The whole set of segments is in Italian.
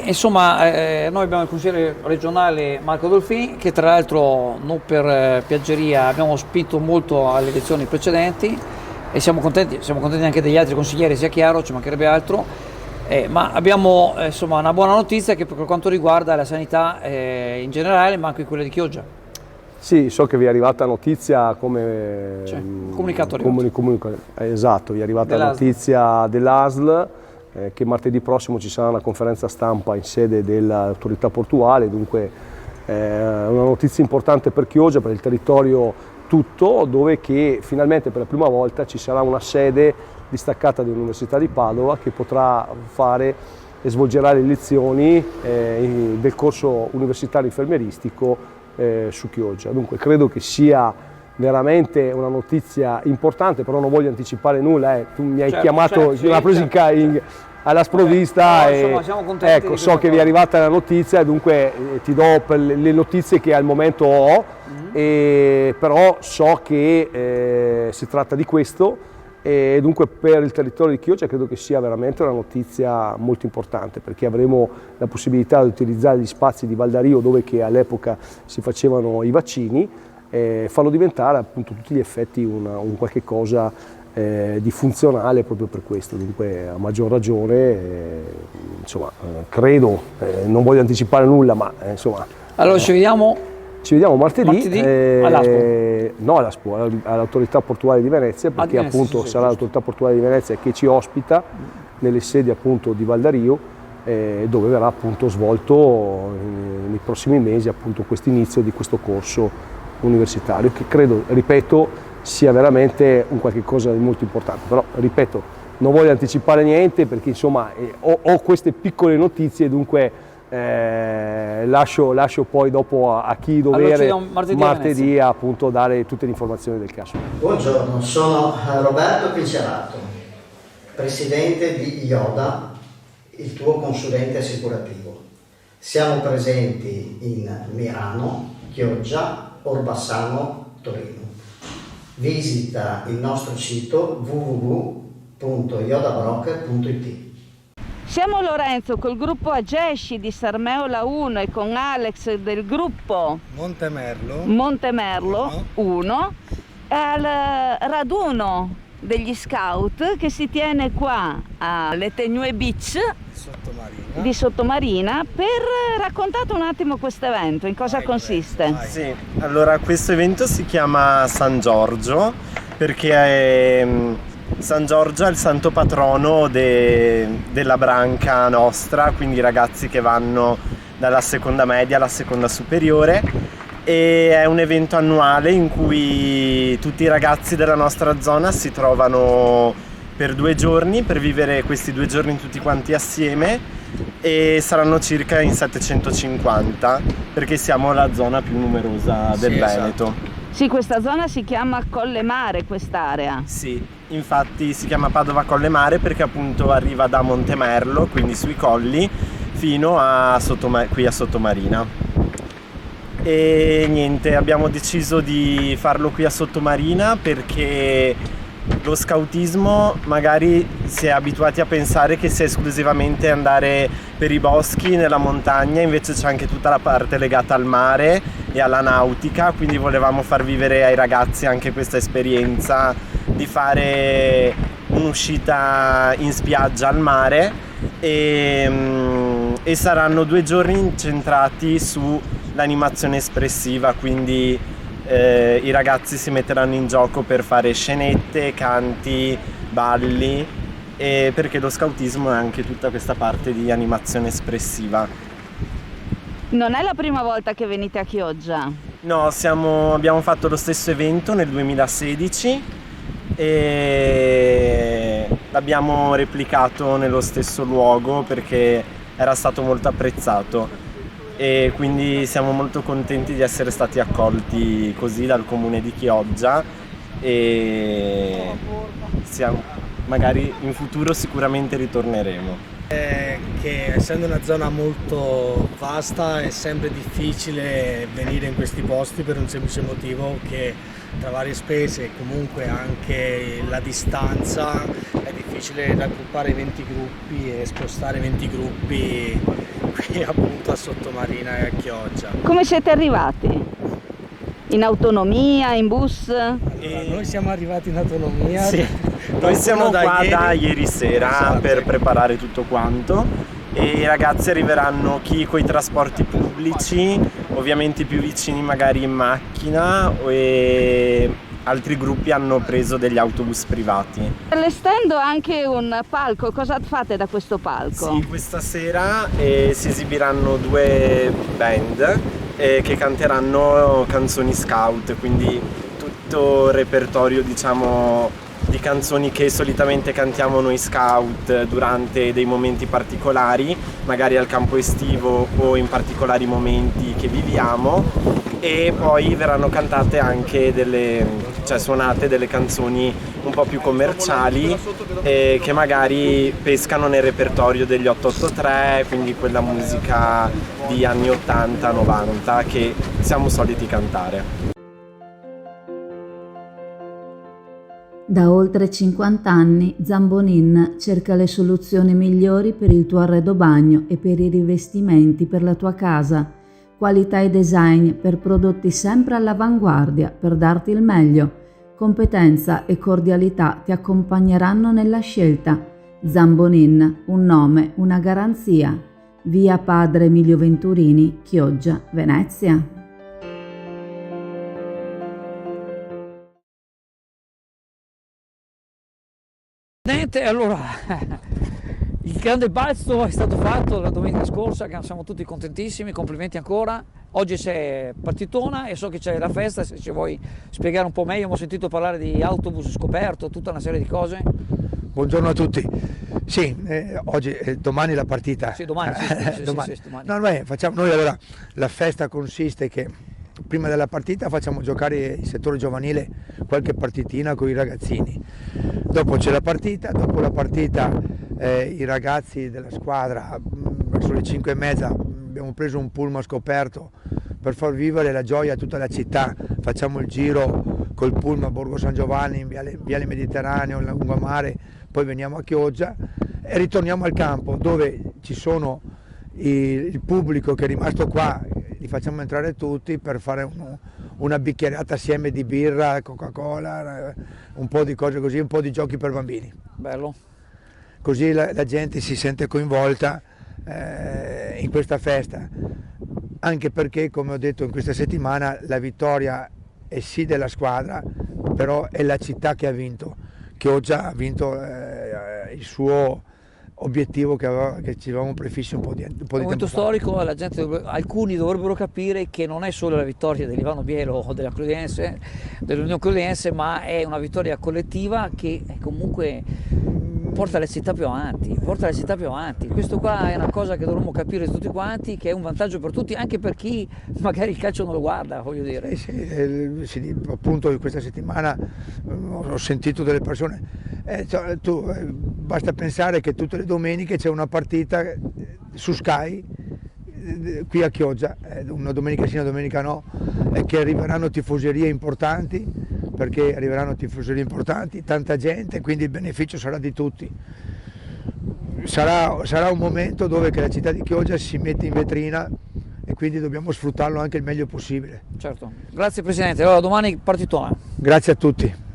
insomma, noi abbiamo il consigliere regionale Marco Dolfi, che tra l'altro non per piaggeria abbiamo spinto molto alle elezioni precedenti e siamo contenti anche degli altri consiglieri, sia chiaro, ci mancherebbe altro, ma abbiamo insomma una buona notizia che per quanto riguarda la sanità in generale, ma anche quella di Chioggia. Sì, so che vi è arrivata notizia come comunicato esatto, vi è arrivata la notizia dell'ASL che martedì prossimo ci sarà una conferenza stampa in sede dell'autorità portuale, dunque una notizia importante per Chioggia, per il territorio tutto, dove che finalmente per la prima volta ci sarà una sede distaccata dell'Università di Padova che potrà fare e svolgerà le lezioni del corso universitario infermieristico su Chioggia. Dunque credo che sia veramente una notizia importante, però non voglio anticipare nulla, tu mi hai chiamato alla sprovvista e siamo contenti ecco, so che vi è arrivata la notizia, dunque ti do per le notizie che al momento ho, però so che si tratta di questo e dunque per il territorio di Chioggia credo che sia veramente una notizia molto importante, perché avremo la possibilità di utilizzare gli spazi di Valdario dove che all'epoca si facevano i vaccini, farlo diventare appunto a tutti gli effetti un qualche cosa di funzionale proprio per questo, dunque a maggior ragione insomma credo, non voglio anticipare nulla, ma insomma allora ci vediamo martedì all'ASPO. No, all'ASPO, all'autorità portuale di Venezia, perché appunto sarà l'autorità portuale di Venezia che ci ospita nelle sedi appunto di Valdario, dove verrà appunto svolto nei prossimi mesi appunto questo inizio di questo corso universitario che credo, ripeto, sia veramente un qualche cosa di molto importante, però ripeto, non voglio anticipare niente perché insomma ho queste piccole notizie, dunque lascio poi dopo a chi dovere martedì appunto dare tutte le informazioni del caso. Buongiorno, sono Roberto Picerato, presidente di IODA, il tuo consulente assicurativo. Siamo presenti in Mirano, Chioggia, Orbassano, Torino. Visita il nostro sito www.iodabroker.it. Siamo Lorenzo col gruppo Agesci di Sarmeola 1 e con Alex del gruppo Montemerlo 1 al raduno degli scout che si tiene qua alle Tegnue Beach di Sottomarina. Raccontate un attimo questo evento, in cosa consiste? Sì, allora questo evento si chiama San Giorgio perché San Giorgio è il santo patrono della branca nostra, quindi i ragazzi che vanno dalla seconda media alla seconda superiore, e è un evento annuale in cui tutti i ragazzi della nostra zona si trovano per 2 giorni per vivere questi 2 giorni tutti quanti assieme, e saranno circa in 750 perché siamo la zona più numerosa del Veneto. Esatto. Sì, questa zona si chiama Colle Mare, quest'area. Sì, infatti si chiama Padova Colle Mare perché appunto arriva da Montemerlo, quindi sui colli, fino a qui a Sottomarina. E niente, abbiamo deciso di farlo qui a Sottomarina perché lo scautismo magari si è abituati a pensare che sia esclusivamente andare per i boschi, nella montagna, invece c'è anche tutta la parte legata al mare e alla nautica, quindi volevamo far vivere ai ragazzi anche questa esperienza di fare un'uscita in spiaggia al mare, e saranno 2 giorni incentrati sull'animazione espressiva, quindi i ragazzi si metteranno in gioco per fare scenette, canti, balli, perché lo scautismo è anche tutta questa parte di animazione espressiva. Non è la prima volta che venite a Chioggia? No, abbiamo fatto lo stesso evento nel 2016 e l'abbiamo replicato nello stesso luogo perché era stato molto apprezzato. E quindi siamo molto contenti di essere stati accolti così dal comune di Chioggia, e magari in futuro sicuramente ritorneremo. Che essendo una zona molto vasta è sempre difficile venire in questi posti per un semplice motivo che tra varie spese e comunque anche la distanza è difficile raggruppare 20 gruppi e spostare 20 gruppi qui appunto a Sottomarina e a Chioggia. Come siete arrivati? In autonomia, in bus? Noi siamo arrivati in autonomia. Sì, noi siamo qua da ieri sera, esatto, per preparare tutto quanto, e i ragazzi arriveranno chi coi trasporti pubblici, ovviamente più vicini magari in macchina, e altri gruppi hanno preso degli autobus privati. Allestendo anche un palco, cosa fate da questo palco? Sì, questa sera si esibiranno 2 band che canteranno canzoni scout, quindi tutto il repertorio, diciamo, di canzoni che solitamente cantiamo noi scout durante dei momenti particolari, magari al campo estivo o in particolari momenti che viviamo, e poi verranno cantate anche suonate delle canzoni un po' più commerciali che magari pescano nel repertorio degli 883, quindi quella musica di anni 80-90 che siamo soliti cantare. Da oltre 50 anni Zambonin cerca le soluzioni migliori per il tuo arredo bagno e per i rivestimenti per la tua casa. Qualità e design per prodotti sempre all'avanguardia per darti il meglio. Competenza e cordialità ti accompagneranno nella scelta. Zambonin, un nome, una garanzia. Via Padre Emilio Venturini, Chioggia, Venezia. Allora, il grande balzo è stato fatto la domenica scorsa, che siamo tutti contentissimi, complimenti ancora. Oggi c'è partitona e so che c'è la festa, se ci vuoi spiegare un po' meglio. Abbiamo sentito parlare di autobus scoperto, tutta una serie di cose. Buongiorno a tutti. Sì, oggi, domani la partita. Sì, domani. Domani. No, noi allora, la festa consiste che prima della partita facciamo giocare il settore giovanile qualche partitina con i ragazzini. Dopo c'è la partita, dopo la partita i ragazzi della squadra verso le 5:30 abbiamo preso un pullman scoperto per far vivere la gioia a tutta la città. Facciamo il giro col pullman a Borgo San Giovanni, in Viale Mediterraneo, lungomare, poi veniamo a Chioggia e ritorniamo al campo dove ci sono il pubblico che è rimasto qua, li facciamo entrare tutti per fare una bicchierata assieme di birra, Coca-Cola, un po' di cose così, un po' di giochi per bambini. Bello. Così la gente si sente coinvolta in questa festa, anche perché, come ho detto, in questa settimana la vittoria è sì della squadra, però è la città che ha vinto. Chioggia ha vinto il suo obiettivo che ci avevamo prefissi un po' di tempo fa. Un momento storico, alcuni dovrebbero capire che non è solo la vittoria dell'Ivano Bielo o dell'Unione Cludense, ma è una vittoria collettiva che comunque porta la città più avanti. Questo qua è una cosa che dovremmo capire tutti quanti, che è un vantaggio per tutti, anche per chi magari il calcio non lo guarda, voglio dire. Sì, appunto questa settimana ho sentito delle persone, basta pensare che tutte le domeniche c'è una partita su Sky qui a Chioggia, una domenica sì, una domenica no, e che arriveranno tifoserie importanti, perché arriveranno tifoserie importanti, tanta gente, quindi il beneficio sarà di tutti. Sarà un momento dove che la città di Chioggia si mette in vetrina e quindi dobbiamo sfruttarlo anche il meglio possibile. Certo, grazie Presidente, allora domani partitona. Grazie a tutti.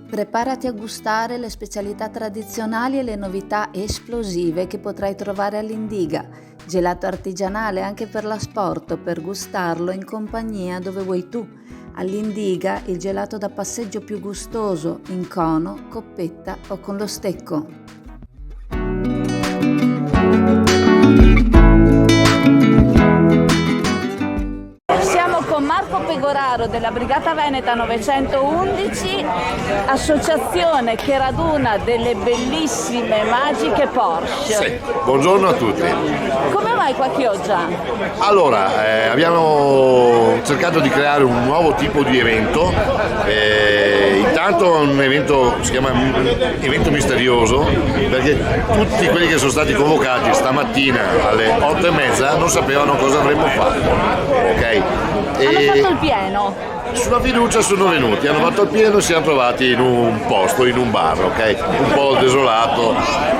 Preparati a gustare le specialità tradizionali e le novità esplosive che potrai trovare all'Indiga. Gelato artigianale anche per l'asporto, per gustarlo in compagnia dove vuoi tu. All'Indiga il gelato da passeggio più gustoso, in cono, coppetta o con lo stecco. Con Marco Pegoraro della Brigata Veneta 911, associazione che raduna delle bellissime magiche Porsche. Sì, buongiorno a tutti. Come mai qua a Chioggia? Allora, abbiamo cercato di creare un nuovo tipo di evento, intanto un evento, si chiama evento misterioso, perché tutti quelli che sono stati convocati stamattina alle 8:30 non sapevano cosa avremmo fatto, ok? Hanno fatto il pieno. Sulla fiducia sono venuti, hanno fatto il pieno, siamo trovati in un posto, in un bar, ok? Un po' desolato,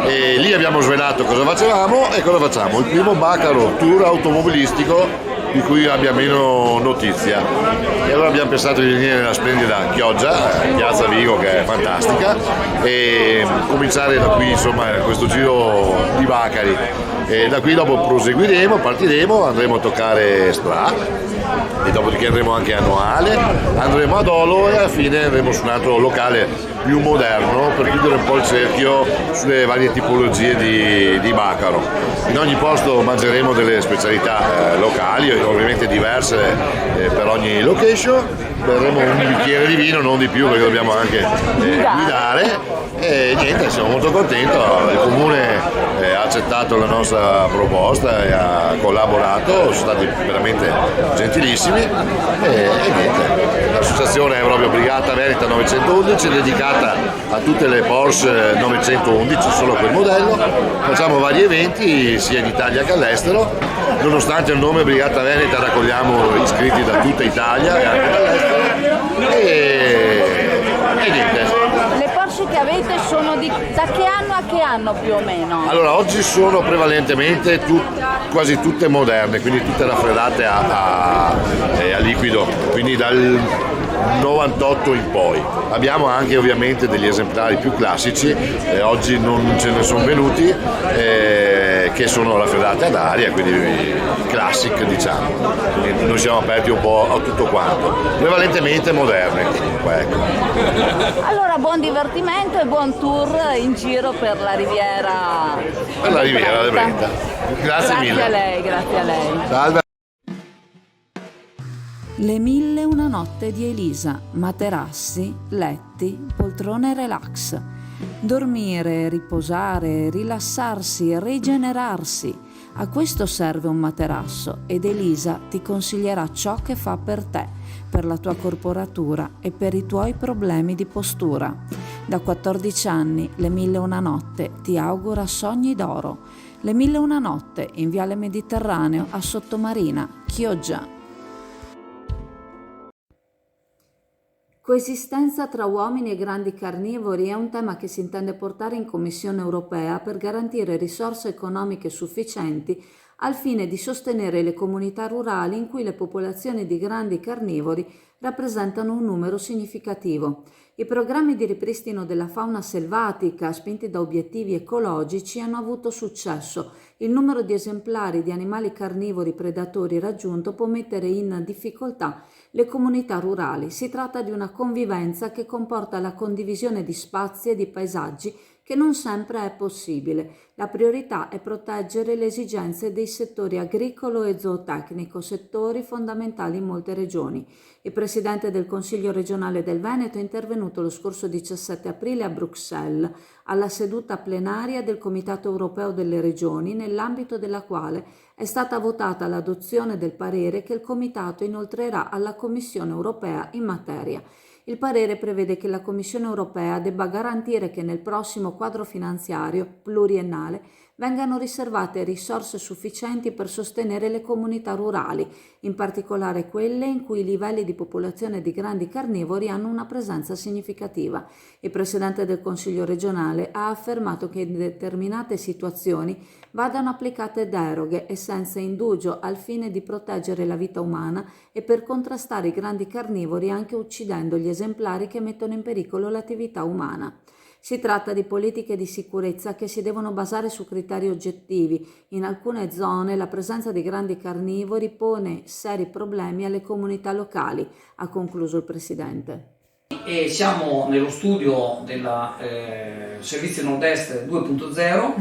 e lì abbiamo svelato cosa facevamo e cosa facciamo. Il primo Bacaro tour automobilistico di cui abbia meno notizia, e allora abbiamo pensato di venire nella splendida Chioggia, Piazza Vigo, che è fantastica, e cominciare da qui, insomma, questo giro di Bacari, e da qui dopo proseguiremo, partiremo, andremo a toccare Stra, e dopodiché andremo anche a Noale, andremo ad Olo e alla fine andremo su un altro locale più moderno per chiudere un po' il cerchio sulle varie tipologie di Bacaro. In ogni posto mangeremo delle specialità locali, ovviamente diverse per ogni location, berremo un bicchiere di vino, non di più perché dobbiamo anche guidare, e niente, siamo molto contenti. Il comune ha accettato la nostra proposta e ha collaborato, sono stati veramente gentilissimi, e niente, l'associazione è proprio Brigata Veneta 911, dedicata a tutte le Porsche 911, solo quel modello. Facciamo vari eventi sia in Italia che all'estero, nonostante il nome Brigata Veneta raccogliamo iscritti da tutta Italia e anche dall'estero, e niente. Le Porsche che avete sono da che anno a che anno più o meno? Allora, oggi sono prevalentemente quasi tutte moderne, quindi tutte raffreddate a liquido, quindi dal 98 in poi. Abbiamo anche ovviamente degli esemplari più classici, oggi non ce ne sono venuti, che sono raffreddate ad aria, quindi classic, diciamo. Quindi noi siamo aperti un po' a tutto quanto, prevalentemente moderne comunque, ecco. Allora, buon divertimento e buon tour in giro per la riviera. Per la riviera del Brenta. Grazie mille. Grazie a lei, grazie a lei. Salve. Le 1001 notte di Elisa, materassi, letti, poltrone relax. Dormire, riposare, rilassarsi, rigenerarsi. A questo serve un materasso ed Elisa ti consiglierà ciò che fa per te, per la tua corporatura e per i tuoi problemi di postura. Da 14 anni Le 1001 notte ti augura sogni d'oro. Le 1001 notte in Viale Mediterraneo a Sottomarina, Chioggia. Coesistenza tra uomini e grandi carnivori è un tema che si intende portare in Commissione europea per garantire risorse economiche sufficienti al fine di sostenere le comunità rurali in cui le popolazioni di grandi carnivori rappresentano un numero significativo. I programmi di ripristino della fauna selvatica, spinti da obiettivi ecologici, hanno avuto successo. Il numero di esemplari di animali carnivori predatori raggiunto può mettere in difficoltà le comunità rurali. Si tratta di una convivenza che comporta la condivisione di spazi e di paesaggi che non sempre è possibile. La priorità è proteggere le esigenze dei settori agricolo e zootecnico, settori fondamentali in molte regioni. Il Presidente del Consiglio regionale del Veneto è intervenuto lo scorso 17 aprile a Bruxelles alla seduta plenaria del Comitato europeo delle regioni, nell'ambito della quale è stata votata l'adozione del parere che il Comitato inoltrerà alla Commissione europea in materia. Il parere prevede che la Commissione europea debba garantire che nel prossimo quadro finanziario pluriennale vengano riservate risorse sufficienti per sostenere le comunità rurali, in particolare quelle in cui i livelli di popolazione di grandi carnivori hanno una presenza significativa. Il Presidente del Consiglio regionale ha affermato che in determinate situazioni vadano applicate deroghe e senza indugio al fine di proteggere la vita umana e per contrastare i grandi carnivori anche uccidendo gli esemplari che mettono in pericolo l'attività umana. Si tratta di politiche di sicurezza che si devono basare su criteri oggettivi. In alcune zone la presenza di grandi carnivori pone seri problemi alle comunità locali, ha concluso il Presidente. E siamo nello studio del Servizio Nord-Est 2.0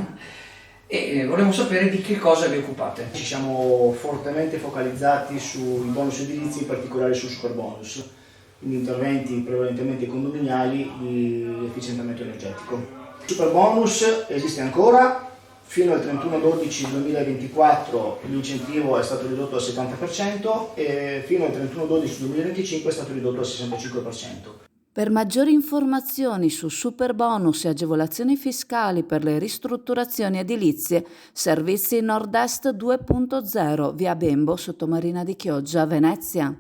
e volevo sapere di che cosa vi occupate. Ci siamo fortemente focalizzati sui bonus edilizi, in particolare sul superbonus, quindi interventi prevalentemente condominiali di efficientamento energetico. Il superbonus esiste ancora, fino al 31/12/2024 l'incentivo è stato ridotto al 70% e fino al 31/12/2025 è stato ridotto al 65%. Per maggiori informazioni su superbonus e agevolazioni fiscali per le ristrutturazioni edilizie, Servizi Nord-Est 2.0, via Bembo, Sottomarina di Chioggia, Venezia.